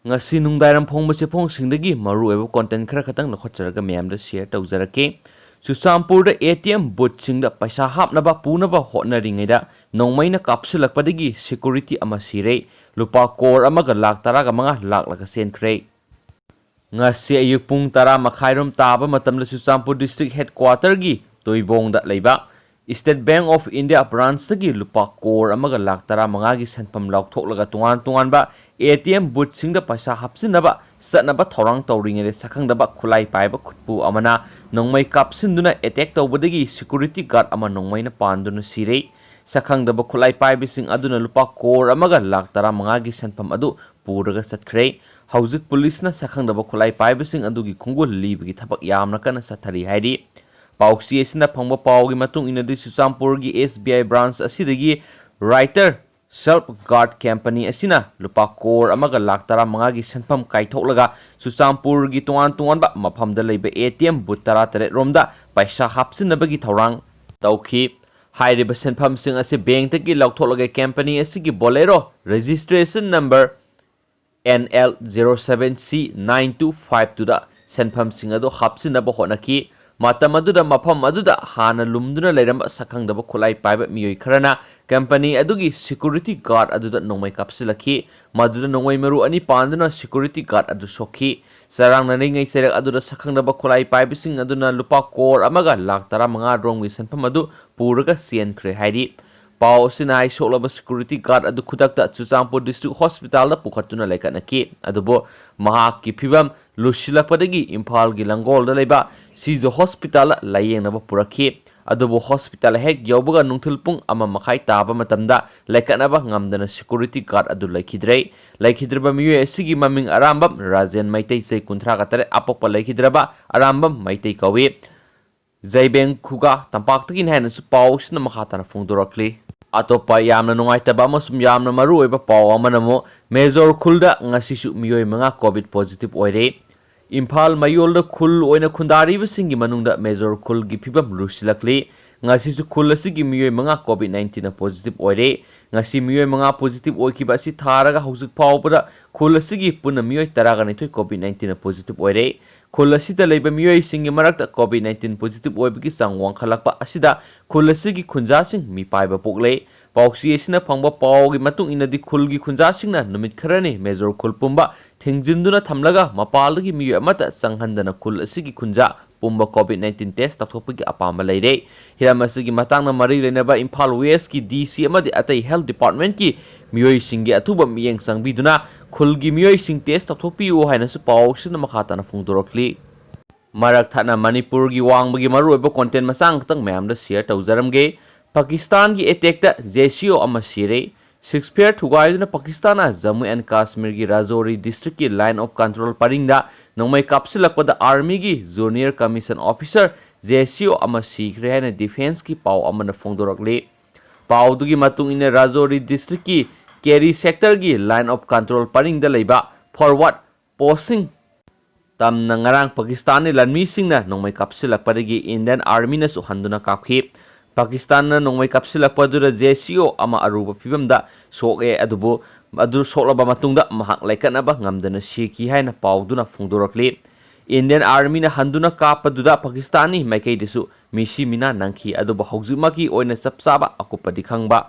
ngasi nungdairam phongba phong singdagi maru eba content khara khatang nakhotjaraga mayamda share tawjarake Chusampur da ATM booth singda paisa hapnaba punaba hotnaringaida Nongmai na kapsilakpadagi security ama Sire lupa crore amaga lakh taraga manga lakh laga senkhre ngasi ayuk pung tara makhairom taba matamda Chusampur district headquarter gi toibongda leiba State Bank of India branch tagi lupa crore amaga lakh tara manga gi sanpam laukthok tungan ba ATM booth singda paisa hapsinaba satnaba thorang tawringere sakhangdaba khulai paiba khutpu amana Nongmai kapsinduna attack tawbadagi security guard ama Nongmai na panduna Sire sakhangdaba khulai paibising aduna lupa crore amaga lakh tara manga gi sanpam adu puraga satkhre hauzik police na sakhangdaba khulai paibising adugi khungul libigi thabak yamna kana sathari haidi pauksi esina phangba paugi matung inadi Chusampur gi SBI branch asidagi writer self guard company asina lupa crore amaga lakh tara manga gi sanpam kaitholaga Chusampur gi tungan ba maphamda leiba ATM booth tara tare romda paisa hapsinabagi thorang tawki hairiba sanpam sing ase bank tagi lautholaga company asigi bolero registration number NL07C9252 da sanpam sing ado hapsinaba honaki matam aduda mafam aduda hana lumduna leiramba sakhangdaba khulai paiba miyoi kharana company adugi security guard aduda Nongmai kapsilaki maduda Nongmai maru ani panduna security guard adu sokhi sarang naringai serak aduda sakhangdaba khulai paibising aduna lupa crore amaga lakh tara manga romgi sanpam adu puraga sienkhre haidi pau sinai soklaba security guard adu khudakta Chusampur district hospital da pukhatuna laikanaki adubo mahak ki phibam lusilakpadagi Imphal gi langol da leiba Sijo hospital layengnaba purakhi adubo hospital hek yawbaga nungthilpung ama makhai taba matamda laikanaba ngamdana security guard adu laikhidreba miyo asigi maming arambam Rajen Maitai sei kunthra katare apokpa laikhidraba arambam Maitai kawi Jaibeng khuga tampaktagin haina su pau sina makhatana phungdorakli atopa yamna nungaitaba amasum yamna maru oiba pau amanamo Major khulda ngasisu miyoi manga covid positive oire Imphal mayolda khul oina khundariba singi manungda Major khul gi phibam lusilakli ngasisu khul asigi miyoi manga covid 19 positive oire ngasi miyoi manga positive oikiba si tharaga hauzik phawbada khul asigi puna miyoi taraga nithoi covid 19 positive oire khul asida leiba miyoi singi marakta covid 19 positive oibagi sangwang khalakpa asida khul asigi khunja sing mi paiba pokle pauksi esina phangba paugi matung inadi khulgi khunja singna numit kharani Major khul pumba thingjinduna thamlaga mapalagi miyoi amata sanghandana khul asigi khunja pumba covid 19 test tathopagi apama leire hiram asigi matangna mari lenaba Imphal West ki DC amadi atai health department ki miyoi singi athuba miyeng sangbiduna khulgi miyoi sing test tathopiu haina su pausina makhatana phungdorokli marak thana Manipur gi wangbagi maru eba content masang tang mayamda share tawjaramge Pakistan ki attack ta JCO ama Sire C.Cpur thugaiduna Pakistan na Jammu and Kashmir gi Rajouri district ki line of control paringda Nongmai kapsilakpada army gi junior commission officer JCO ama sikhre haina defense ki pau amana phongdorakli pau dugi matung ina Rajouri district ki Keri sector gi line of control paringda leiba forward posting tamna ngarang Pakistani lanmi singna Nongmai kapsilakpadagi Indian army na su handuna kaphi Pakistan na Nongmai kapsilakpadura JCO ama aruba phibamda soke adubo adu soklaba matungda mahak laikanaba ngamdana siki haina pauduna phungdorakli Indian army na handuna kapaduda Pakistani maikei desu misi mina nangki adubo haujimaki oina sapsaba akupadi khangba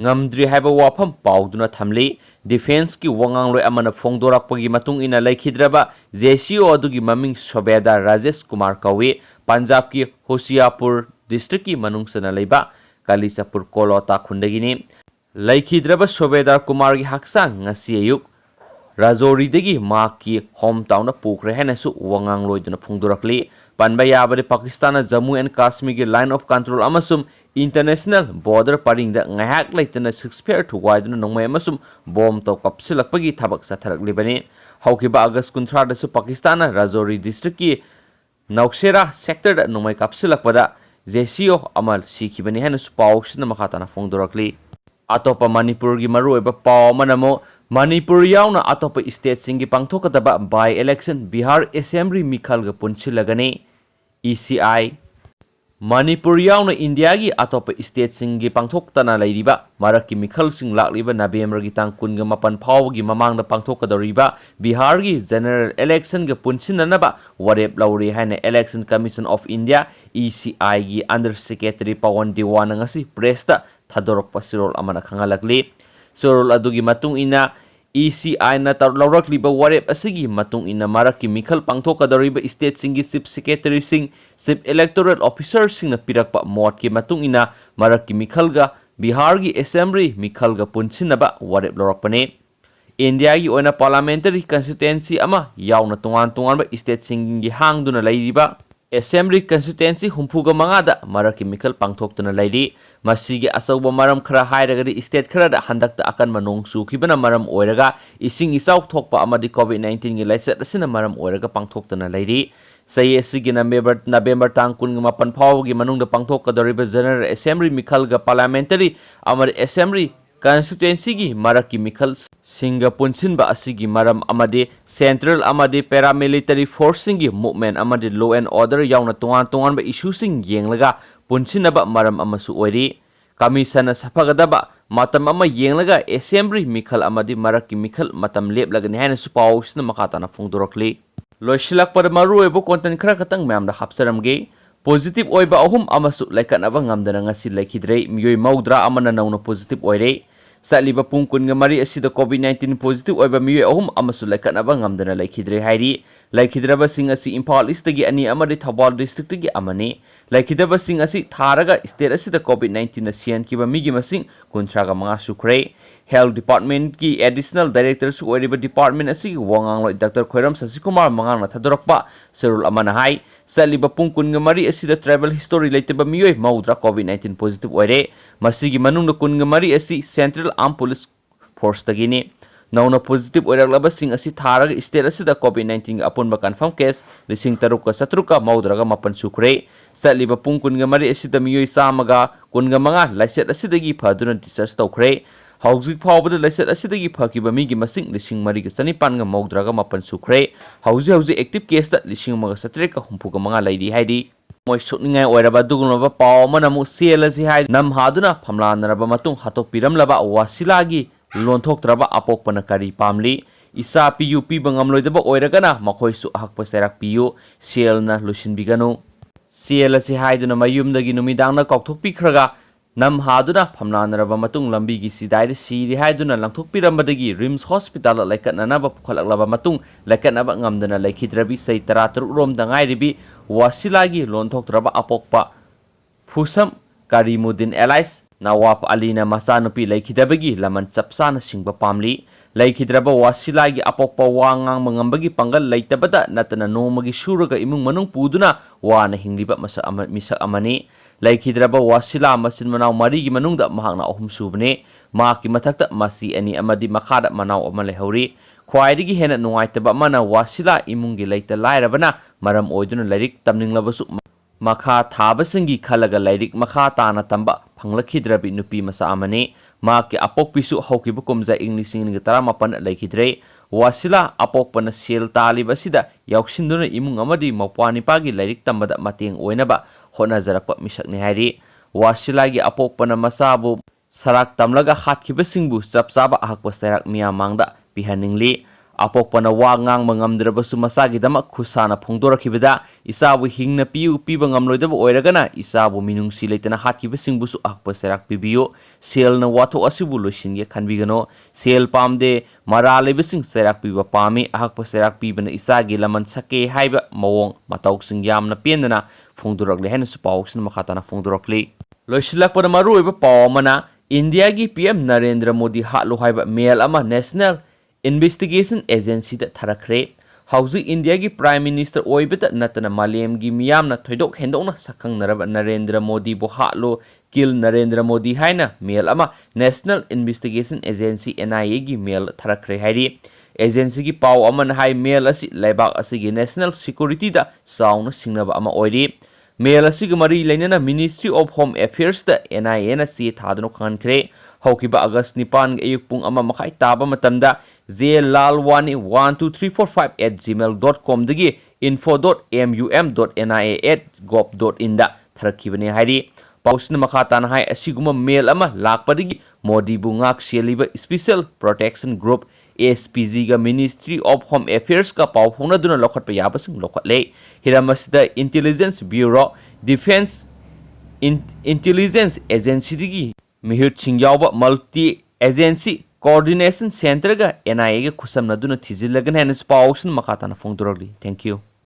ngamdri haiba wafam pauduna thamli defense ki wangangloi amana phongdorakpagi matung ina laikhidraba JCO adugi maming Sobedar Rajesh Kumar kawi Punjab ki Hoshiarpur district ki manungsana leiba Kalisapur Kolota khundagini laikhidraba Sobedar Kumar gi haksang ngasi ayuk Rajouri degi mak ki hometown na pukhr haina su wangangloi duna phungdorakli panba yabari Pakistan na Jammu and Kashmir gi line of control amasum international border paringda ngahak laitana C.Cpur thugaiduna Nongmai amasum bom to kapsilakpagi thabak satharaklibani haukiba August 13 da su Pakistan na Rajouri district ki Naushera sector da Nongmai kapsilakpada JCO amal sikhibani haina su pausina makhatana phongdorakli atopa Manipur gi maru eba paw manamo Manipur yauna atopa state singi pangthokataba by election Bihar assembly mikhal ga punchilagani ECI Manipur yauna India gi atop state singi pangthok tana lairiba maraki mikhal sing lakliba November gi tang kunga mapan phaw gi mamang da pangthok kadoriba Bihar gi general election ga punsinanaba warep lauri haina Election Commission of India ECI gi under secretary Pawan Diwan ngasi press ta thadorok pasirol amana khangalakli sorol adugi matung ina ECI na laurakliba warep asigi matung ina maraki mikhal pangthok kadoriba state singi chief secretary sing chief electoral officer sing na pirakpa mot ki matung ina maraki mikhal ga Bihar gi assembly mikhal ga punsinaba warep laurakpane India gi oina parliamentary constituency ama yauna tungan ba state singi hangduna lairiba assembly constituency humpuga mangada maraki mikhal pangthok tuna lairi masigi asauba maram khara hairagadi state khara da handakta akan manong sukibana maram oiraga ising isau thokpa amadi covid-19 gi laisat asina maram oiraga pangthok tuna lairi sai asigi November tang kun mapan phaw gi manung da pangthok kadoriba general assembly mikhal ga parliamentary amadi assembly constituency gi maraki mikhal singa punsinba asigi maram amadi central amadi paramilitary force singi movement amadi law and order yauna tungan ba issue sing yenglaga punsinaba maram amasu oiri kamisana sapagadaba matam ama yenglaga assembly mikhal amadi maraki mikhal matam leplagani haina supaw sina makatana phungdorokli loisilak par maru ebo content khara katang ma'am da hapsaramge positive oiba ahum amasu laikanaba ngamdana ngasi laikhidrei miyoi maudra amana nauna positive oire Saliba pungkun nga mari asida COVID-19 positive oiba miyoi ahum amasu laikanaba ngamdana laikhidre hairi laikhidraba sing asi Imphal East gi ani amadi Thabal district gi amani laikhidaba sing asi tharaga state asida COVID-19 na sian kiba migi masing kuntraga mga sukre Health Department ki additional director su oiriba department asi wangang loi Dr. Khoiram Sasikumar mangang na thadorokpa serul amana hai Saliba pungkun nga mari asida travel history laitaba miyoi maudra COVID-19 positive oire masigi manung na kun nga mari asi Central Armed Police Force tagini nauna positive oiraglaba sing asi tharaga state asida COVID-19 ga apunba confirm case lising taruka satruka maudraga mapan sukre Saliba pungkun nga mari asida miyoi samaga kun nga mga laiset asidagi phaduna discharge tawkhre Hauzik phawbada laisat asidagi phakiba migi masing lising mari ga sanipan nga maudraga mapan sukre hauzi active case da lising maga satre ka humpuga mga laidi haidi moi sukningai oiraba dugunaba paw manamu selasi hai nam haduna phamlanaraba matung hatok piramlaba wasilagi lonthoktraba apokpana kari pamli isa piu pibangamloidaba oiragana makhoi su hakpa serak piu selna lusinbiganu selasi haiduna mayumdagi numidangna kokthokpikhraga Nam haduna phamlanaraba matung lambi gi sidai Sire haiduna langthokpirambadagi Rims Hospital laikatnanaba pukhalak matung laikatnaba ngamdana laikhidrabi sei 13 rom dangairibi wasilagi lonthoktraba apokpa Phusam Karimuddin Elais Nawab Alina masanupi laikhidabagi laman chapsana singba pamli laikhidraba wasilagi apokpa wangang mangambagi panggal laitabada natana nomagi suraga imung manung puduna wana hingliba masa amani Laikhidraba wasila masin manaw marigi manungda mahangna ahum subne maki mathakta masi ani amadi makhada manaw ama lehori khwaidigi hena nungaitaba mana wasila imungi laita lairabana maram oiduna lairik tamninglabasu makha thabasingi khalaga lairik makha tana tamba phanglakhidrabi nupi masa amane maki apokpisu haukibu kumza inglising ni taramapan laikhidre wasila apokpana sel talibasida yauksinduna imung amadi mapwani pagi lairik tambada mateng oinaba hona jarakpa misakni hairi wasilagi apokpana masabu sarak tamlaga hatkibasingbu chapchaba ahakpa serak miyamangda pihaningli apokpana wangang mangamdrabasu masagidama khusana phongdorakibada isabu hingna piu piba ngamloidaba oiragana isabu minungsi leitana hatkibasingbusu ahakpa serak pibiyo selna watho asibu loisinge khanbigano sel pamde maralebasing serak piba pami ahakpa serak pibana isagi laman sake haiba mawong matausing yamna pendana phongdorakle hena supausna makhatana phongdorakle loisilakpada maruiba pawmana India gi PM Narendra Modi hatlo haiba mail ama National Investigation Agency da tharakre hauzi India gi Prime Minister oibeta natana malem gi miyamna thoidok hendokna sakhangnaraba Narendra Modi bo hatlo kill Narendra Modi haina mail ama National Investigation Agency NIA gi mail tharakre hairi agency gi paw aman hai mail asi laibak asigi National Security da sauna singnaba ama oiri mail asigi mari lainana Ministry of Home Affairs da NIA na si thadno khankhre haukiba August 9 ga ayuk pung ama makai taba matamda zlalwani123445@gmail.com dagi info.mum.nia@gov.in da ꯊꯔꯛꯈꯤꯕꯅꯤ ꯍꯥꯏꯔꯤ ꯄꯥꯎꯁꯤꯅ ꯃꯈꯥ ꯇꯥꯅ ꯍꯥꯏ ꯑꯁꯤꯒꯨꯝꯕ ꯃꯦꯜ ꯑꯃ ꯂꯥꯛꯄꯗꯒꯤ ꯃꯣꯗꯤꯕꯨ ꯉꯥꯛ ꯁꯦꯜꯂꯤꯕ special protection group ASPGꯒ ꯃꯤꯅꯤꯁꯇ꯭ꯔꯤ ꯑꯣꯐ ꯍꯣꯝ ꯑꯦꯐꯤꯌꯔꯁꯀ ꯄꯥꯎ ꯐꯥꯎꯅꯗꯨꯅ ꯂꯧꯈꯠꯄ ꯌꯥꯕꯁꯤꯡ ꯂꯧꯈꯠꯂꯦ ꯍꯤꯔꯝ ꯑꯁꯤꯗ ꯏꯟꯇꯦꯂꯤꯖꯦꯟꯁ ꯕ꯭ꯌꯨꯔꯣ ꯗꯤꯐꯦꯟꯁ ꯏꯟꯇꯦꯂꯤꯖꯦꯟꯁ ꯑꯦꯖꯦꯟꯁꯤꯗꯒꯤ ꯃꯤꯍꯨꯠꯁꯤꯡ ꯌꯥꯎꯕ multi agency coordination center ga NIA ga khusam na duna thizil lagan hain pawsin makha tana phongdorli thank you